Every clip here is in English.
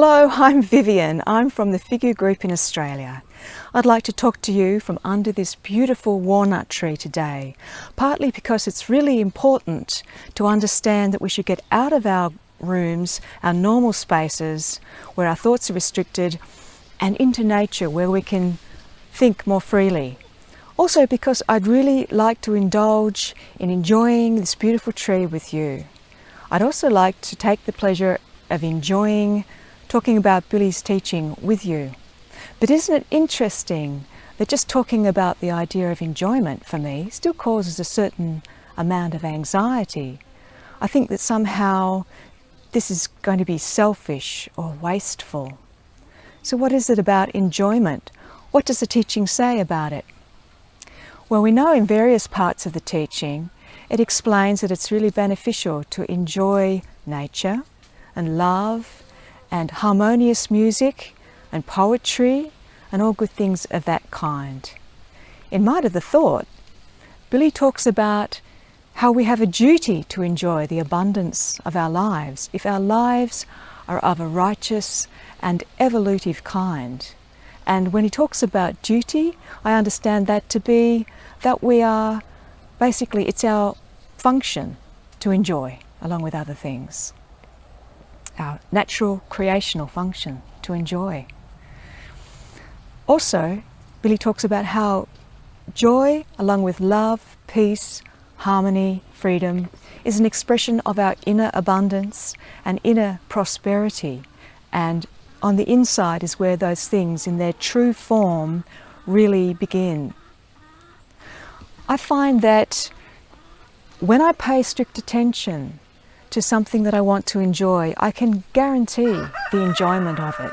Hello, I'm Vivian. I'm from the Figure Group in Australia. I'd like to talk to you from under this beautiful walnut tree today, partly because it's really important to understand that we should get out of our rooms, our normal spaces where our thoughts are restricted, and into nature where we can think more freely. Also because I'd really like to indulge in enjoying this beautiful tree with you. I'd also like to take the pleasure of enjoying talking about Billy's teaching with you. But isn't it interesting that just talking about the idea of enjoyment for me still causes a certain amount of anxiety? I think that somehow this is going to be selfish or wasteful. So what is it about enjoyment? What does the teaching say about it? Well, we know in various parts of the teaching it explains that it's really beneficial to enjoy nature and love and harmonious music and poetry and all good things of that kind. In Might of the Thought, Billy talks about how we have a duty to enjoy the abundance of our lives if our lives are of a righteous and evolutive kind. And when he talks about duty, I understand that to be that we are, basically it's our function to enjoy along with other things. Our natural creational function to enjoy. Also, Billy talks about how joy, along with love, peace, harmony, freedom, is an expression of our inner abundance and inner prosperity. And on the inside is where those things in their true form really begin. I find that when I pay strict attention to something that I want to enjoy, I can guarantee the enjoyment of it.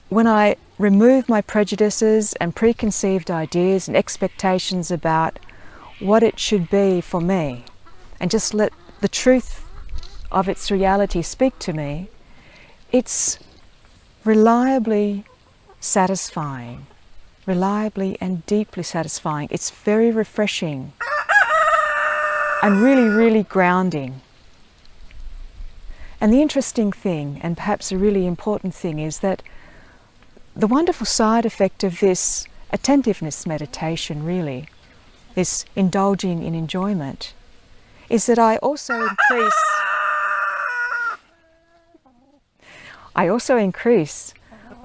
When I remove my prejudices and preconceived ideas and expectations about what it should be for me, and just let the truth of its reality speak to me, it's reliably satisfying, reliably and deeply satisfying. It's very refreshing and really, really grounding. And the interesting thing, and perhaps a really important thing, is that the wonderful side effect of this attentiveness meditation, really, this indulging in enjoyment, is that I also increase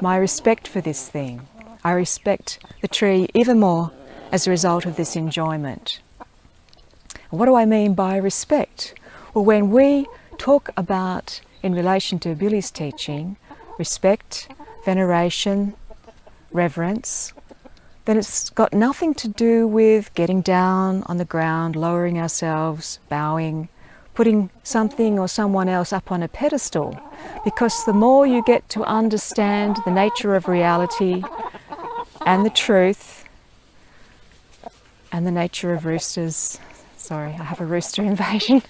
my respect for this thing. I respect the tree even more as a result of this enjoyment. What do I mean by respect? Well, when we talk about, in relation to Billy's teaching, respect, veneration, reverence, then it's got nothing to do with getting down on the ground, lowering ourselves, bowing, putting something or someone else up on a pedestal. Because the more you get to understand the nature of reality and the truth and the nature of roosters, sorry, I have a rooster invasion.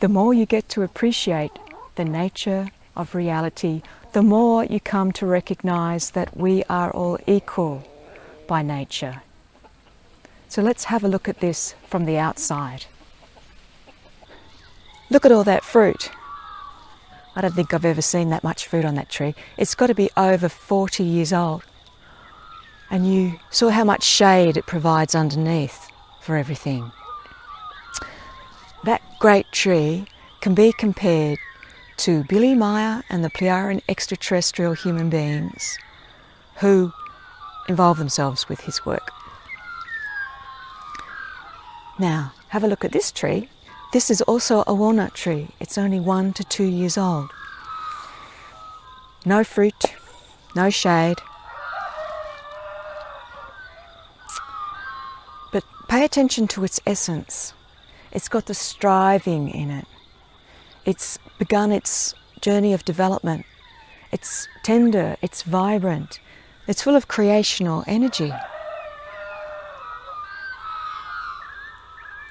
The more you get to appreciate the nature of reality, the more you come to recognize that we are all equal by nature. So let's have a look at this from the outside. Look at all that fruit. I don't think I've ever seen that much fruit on that tree. It's got to be over 40 years old. And you saw how much shade it provides underneath for everything. That great tree can be compared to Billy Meier and the Pleiadian extraterrestrial human beings who involve themselves with his work. Now, have a look at this tree. This is also a walnut tree. It's only 1 to 2 years old. No fruit, no shade. But pay attention to its essence. It's got the striving in it. It's begun its journey of development. It's tender, it's vibrant, it's full of creational energy.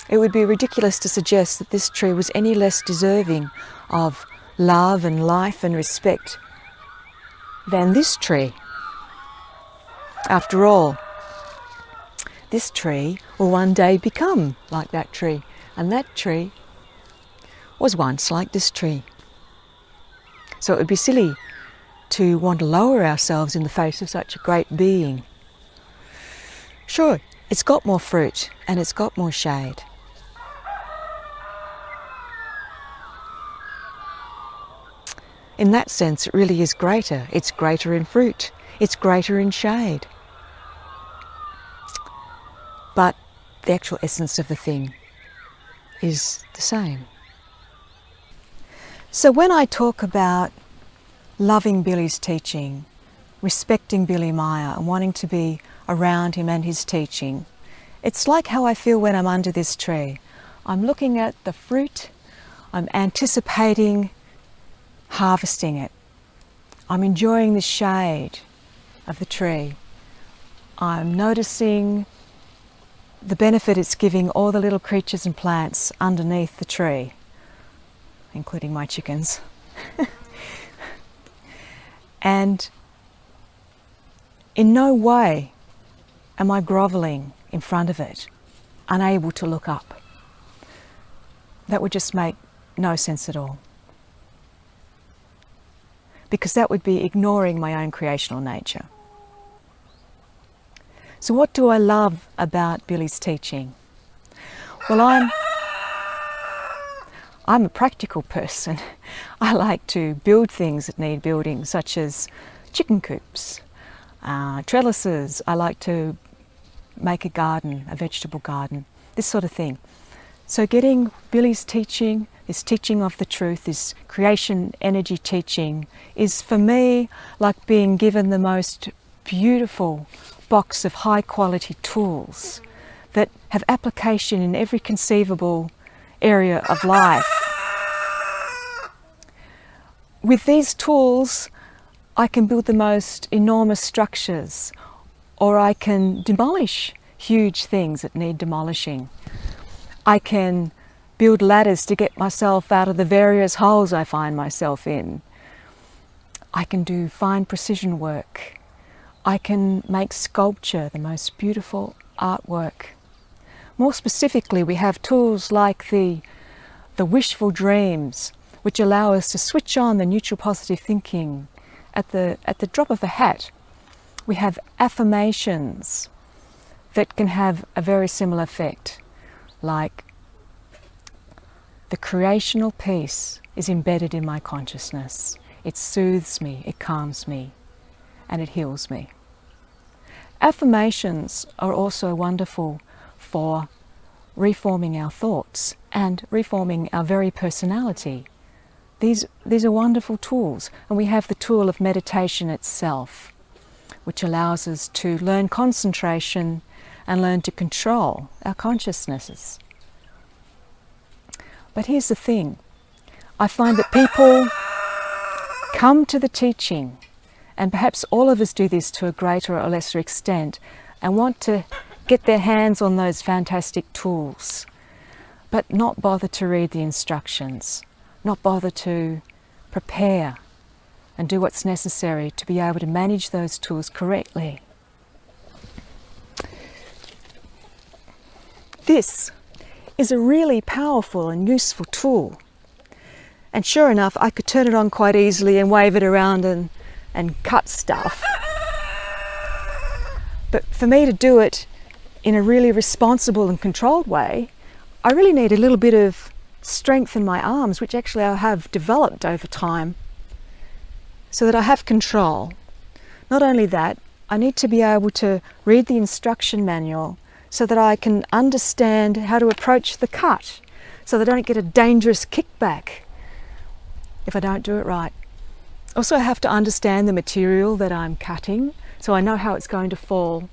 It would be ridiculous to suggest that this tree was any less deserving of love and life and respect than this tree. After all, this tree will one day become like that tree, and that tree was once like this tree. So it would be silly to want to lower ourselves in the face of such a great being. Sure, it's got more fruit and it's got more shade. In that sense, it really is greater. It's greater in fruit. It's greater in shade. But the actual essence of the thing is the same. So when I talk about loving Billy's teaching, respecting Billy Meier and wanting to be around him and his teaching, it's like how I feel when I'm under this tree. I'm looking at the fruit, I'm anticipating harvesting it. I'm enjoying the shade of the tree. I'm noticing the benefit it's giving all the little creatures and plants underneath the tree, including my chickens. And in no way am I grovelling in front of it, unable to look up. That would just make no sense at all, because that would be ignoring my own creational nature. So what do I love about Billy's teaching? Well, I'm a practical person. I like to build things that need building, such as chicken coops, trellises. I like to make a garden, a vegetable garden, this sort of thing. So getting Billy's teaching, this teaching of the truth, this creation energy teaching, is for me like being given the most beautiful box of high quality tools that have application in every conceivable area of life. With these tools, I can build the most enormous structures, or I can demolish huge things that need demolishing. I can build ladders to get myself out of the various holes I find myself in. I can do fine precision work. I can make sculpture, the most beautiful artwork. More specifically, we have tools like the wishful dreams, which allow us to switch on the neutral positive thinking at the drop of a hat. We have affirmations that can have a very similar effect, like the creational peace is embedded in my consciousness. It soothes me, it calms me, and it heals me. Affirmations are also wonderful for reforming our thoughts and reforming our very personality. These are wonderful tools, and we have the tool of meditation itself, which allows us to learn concentration and learn to control our consciousnesses. But here's the thing, I find that people come to the teaching, and perhaps all of us do this to a greater or lesser extent, and want to get their hands on those fantastic tools, but not bother to read the instructions, not bother to prepare and do what's necessary to be able to manage those tools correctly. This is a really powerful and useful tool. And sure enough, I could turn it on quite easily and wave it around and cut stuff. But for me to do it in a really responsible and controlled way, I really need a little bit of strength in my arms, which actually I have developed over time, so that I have control. Not only that, I need to be able to read the instruction manual so that I can understand how to approach the cut, so that I don't get a dangerous kickback if I don't do it right. Also, I have to understand the material that I'm cutting, so I know how it's going to fall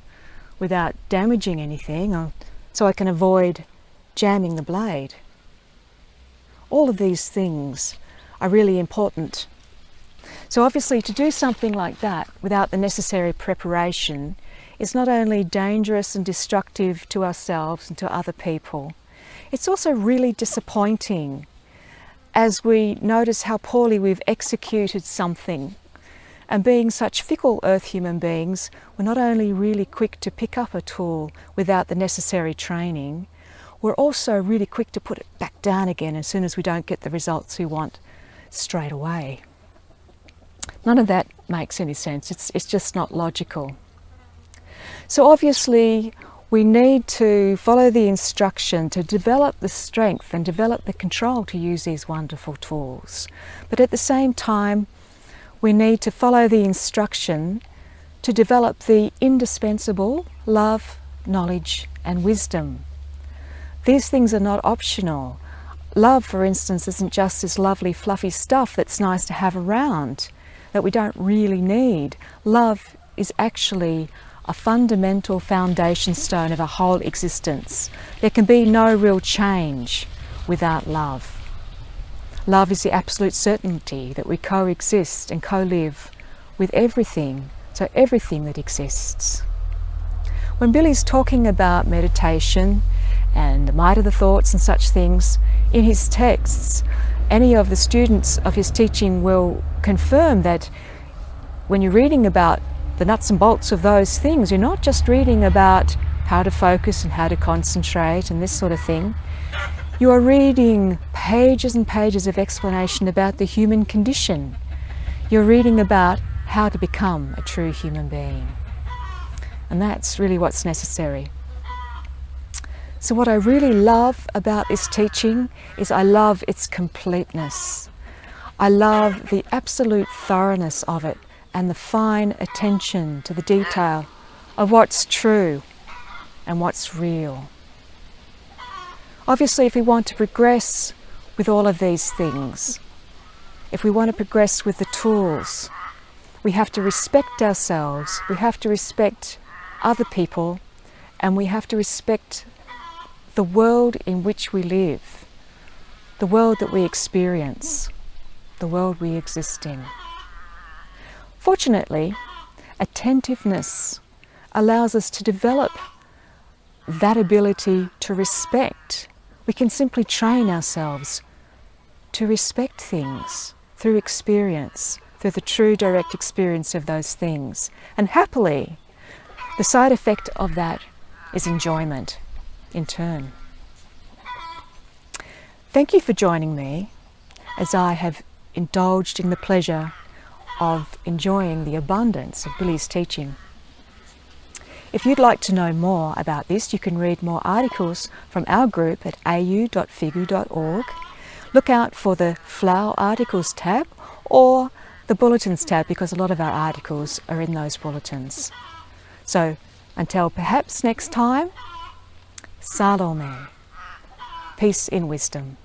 without damaging anything, or so I can avoid jamming the blade. All of these things are really important. So obviously, to do something like that without the necessary preparation is not only dangerous and destructive to ourselves and to other people, it's also really disappointing as we notice how poorly we've executed something. And being such fickle earth human beings, we're not only really quick to pick up a tool without the necessary training, we're also really quick to put it back down again as soon as we don't get the results we want straight away. None of that makes any sense. It's just not logical. So obviously we need to follow the instruction to develop the strength and develop the control to use these wonderful tools. But at the same time, we need to follow the instruction to develop the indispensable love, knowledge and wisdom. These things are not optional. Love, for instance, isn't just this lovely fluffy stuff that's nice to have around that we don't really need. Love is actually a fundamental foundation stone of our whole existence. There can be no real change without love. Love is the absolute certainty that we coexist and co-live with everything, so everything that exists. When Billy's talking about meditation and the might of the thoughts and such things, in his texts, any of the students of his teaching will confirm that when you're reading about the nuts and bolts of those things, you're not just reading about how to focus and how to concentrate and this sort of thing. You are reading pages and pages of explanation about the human condition. You're reading about how to become a true human being. And that's really what's necessary. So what I really love about this teaching is I love its completeness. I love the absolute thoroughness of it and the fine attention to the detail of what's true and what's real. Obviously, if we want to progress with all of these things, if we want to progress with the tools, we have to respect ourselves, we have to respect other people, and we have to respect the world in which we live, the world that we experience, the world we exist in. Fortunately, attentiveness allows us to develop that ability to respect. We can simply train ourselves to respect things through experience, through the true direct experience of those things. And happily, the side effect of that is enjoyment in turn. Thank you for joining me as I have indulged in the pleasure of enjoying the abundance of Billy's teaching. If you'd like to know more about this, you can read more articles from our group at au.figu.org. Look out for the Flower Articles tab or the Bulletins tab, because a lot of our articles are in those bulletins. So until perhaps next time, Salome. Peace in wisdom.